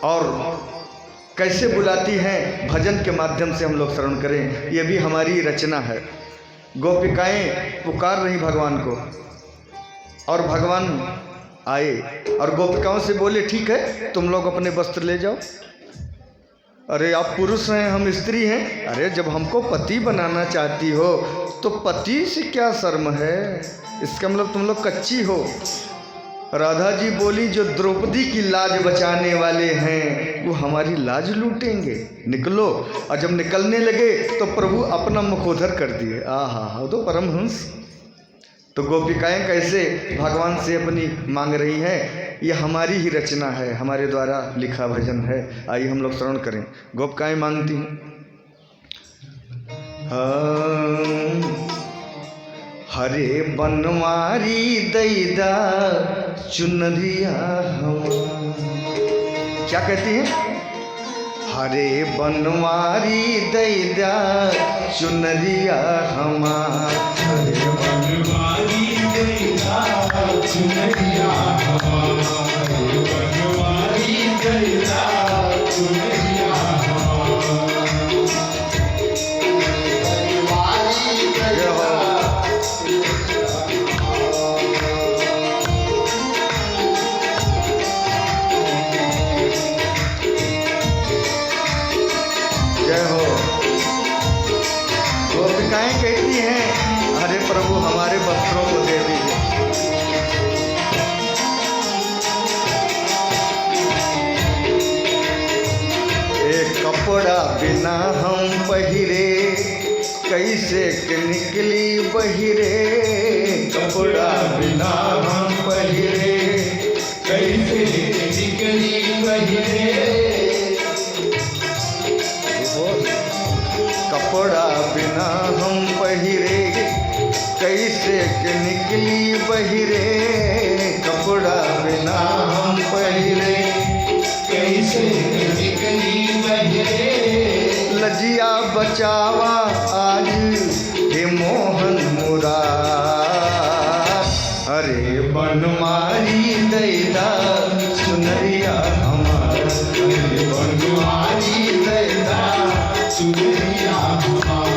और कैसे बुलाती हैं, भजन के माध्यम से हम लोग श्रवण करें। ये भी हमारी रचना है। गोपिकाएं पुकार रही भगवान को और भगवान आए और गोपिकाओं से बोले ठीक है तुम लोग अपने वस्त्र ले जाओ। अरे आप पुरुष हैं हम स्त्री हैं। अरे जब हमको पति बनाना चाहती हो तो पति से क्या शर्म है, इसका मतलब तुम लोग कच्ची हो। राधा जी बोली जो द्रौपदी की लाज बचाने वाले हैं वो हमारी लाज लूटेंगे, निकलो। और जब निकलने लगे तो प्रभु अपना मुखोधर कर दिए। आहा, तो परमहंस। तो गोपिकाएं कैसे भगवान से अपनी मांग रही हैं, ये हमारी ही रचना है, हमारे द्वारा लिखा भजन है। आइए हम लोग श्रवण करें। गोपिकाएं मांगती हैं, हरे बनवारी दैदा चुनरिया हम। क्या कहती हैं? हरे बनवारी दैदा चुनरिया हमार। हरे बनवारी दैदा चुनरिया हमार। हरे बनवारी दैदा चुनरिया हमार। जय हो। गोपिकाएं कहती हैं अरे प्रभु हमारे वस्त्रों को दे दीजिए। एक कपड़ा बिना हम पहिरे कैसे के निकली बहिरे। कपड़ा बिना हम पहिरे कैसे निकली बहिरे। कपड़ा बिना हम पहिरे कैसे के निकली बहिरे। कपड़ा बिना हम पहिरे कैसे निकली बहिरे। लजिया बचावा आज हे मोहन मुरार। हरे बनवारी दैदा चुनरिया हमार। हरे बनवारी दैदा चुनरिया हमार।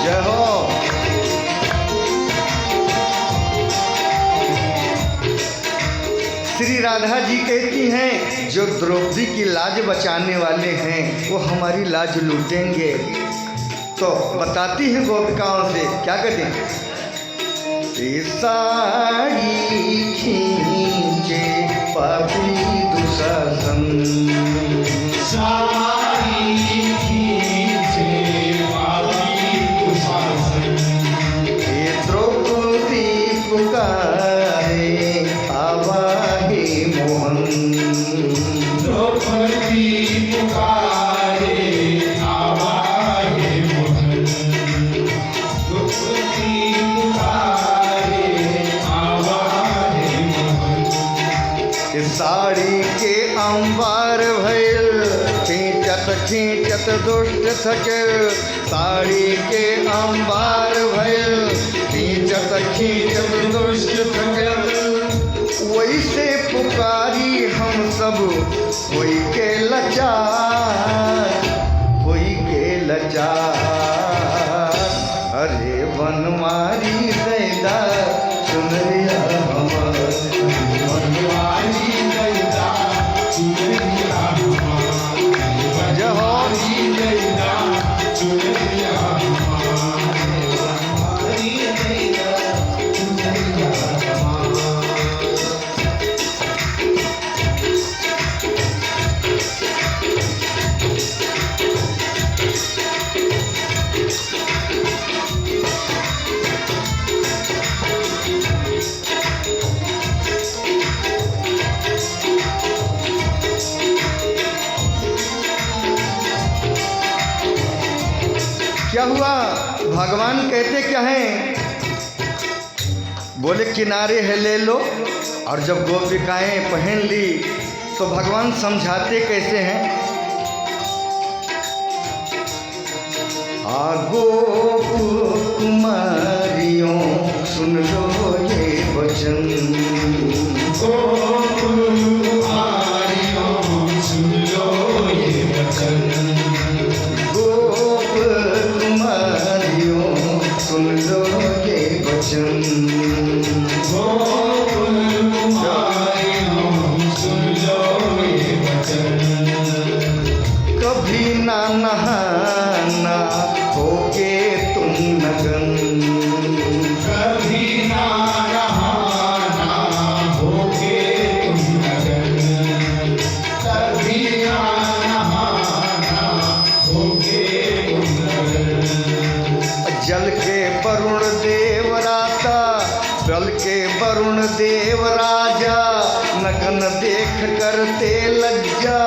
जय हो। श्री राधा जी कहती हैं जो द्रौपदी की लाज बचाने वाले हैं वो हमारी लाज लूटेंगे। तो बताती हैं गोपिकाओं से, क्या कहते हैं? साड़ी खींचे पापी दुशासन। साड़ी खींचे पापी दुशासन। हे द्रौपदी पुकारे आवा हे मोहन। द्रौपदी पुकारे आवा हे मोहन। द्रौपदी पुकारे आवा हे मोहन। इस साड़ी के अंबार भैल खींचत खींचत दुष्ट थके। साड़ी के अंबार भैल खींचत खींचत दुष्ट थके। वैसे पुकारी हम सब कोई के लाचार, कोई के लाचार। अरे बनवारी दैदा चुनरिया हमार। बनवारी दैदा चुनरिया हमार। बनवारी दैदा चुनरिया हमार। बनवारी दैदा चुनरिया हमार। क्या हुआ? भगवान कहते क्या हैं? बोले किनारे है ले लो। और जब गोपिकाएं पहन ली तो भगवान समझाते कैसे हैं, गोप कुमारियों सुन लो ये वचन, गोप कुमारियों सुन लो ये वचन, गोप कुमारियों सुन लो ये वचन, गोप कुमारियों सुन लो ये वचन। कभी ना नहाना होगे तुम नगन, कभी ना नहाना होगे तुम नगन, कभी ना नहाना होगे तुम नगन। जल के वरुण देवराता, जल के वरुण देव राजा, नगन देख करते लज्जा,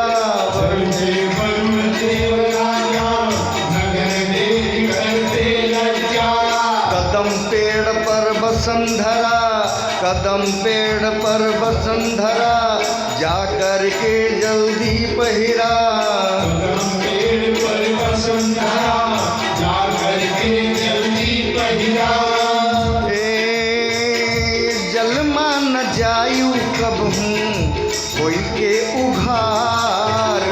वरुणे वरुण देव राजा, नगन देख करते लज्जा। कदम पेड़ पर वसुंधरा, कदम पेड़ पर वसुंधरा, जा कर के जल्दी पहिरा, कदम पेड़ पर वसुंधरा, जा करके जल्दी पहिरा। जल मान जायु कब हूँ कोई के उघार,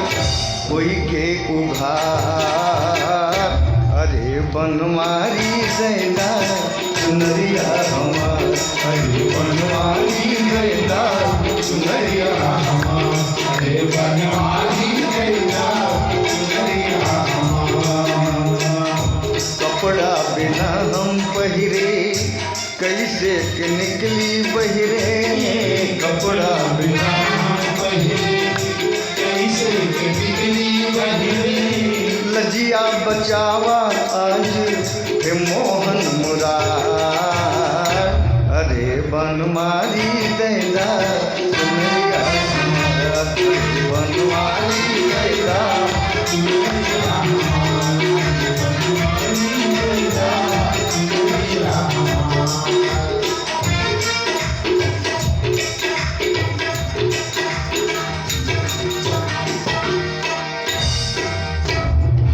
कोई के उघार, अरे बनवारी दैदा सुनरिया हमार, अरे बनवारी गैया सुनरिया हमार, अरे बनवारी गैया सुनरिया हमार। कपड़ा बिना हम पहिरे कैसे के निकली बहिरे, कपड़ा बिना पहिरे कैसे के निकली बहिरे। लजिया बचावा आज हे मोहन मुरार, अरे बनमारी दैदा सुनरिया हमार, बनमारी दैदा सुनरिया हमार, बनवारी गैया सुनरिया हमार।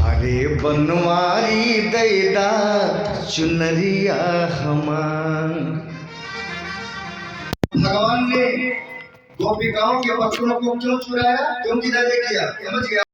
अरे बनवारी दैदा चुनरिया हमार। भगवान ने गोपिकाओं के वस्त्रों को क्यों चुराया, क्यों किया, समझ गया।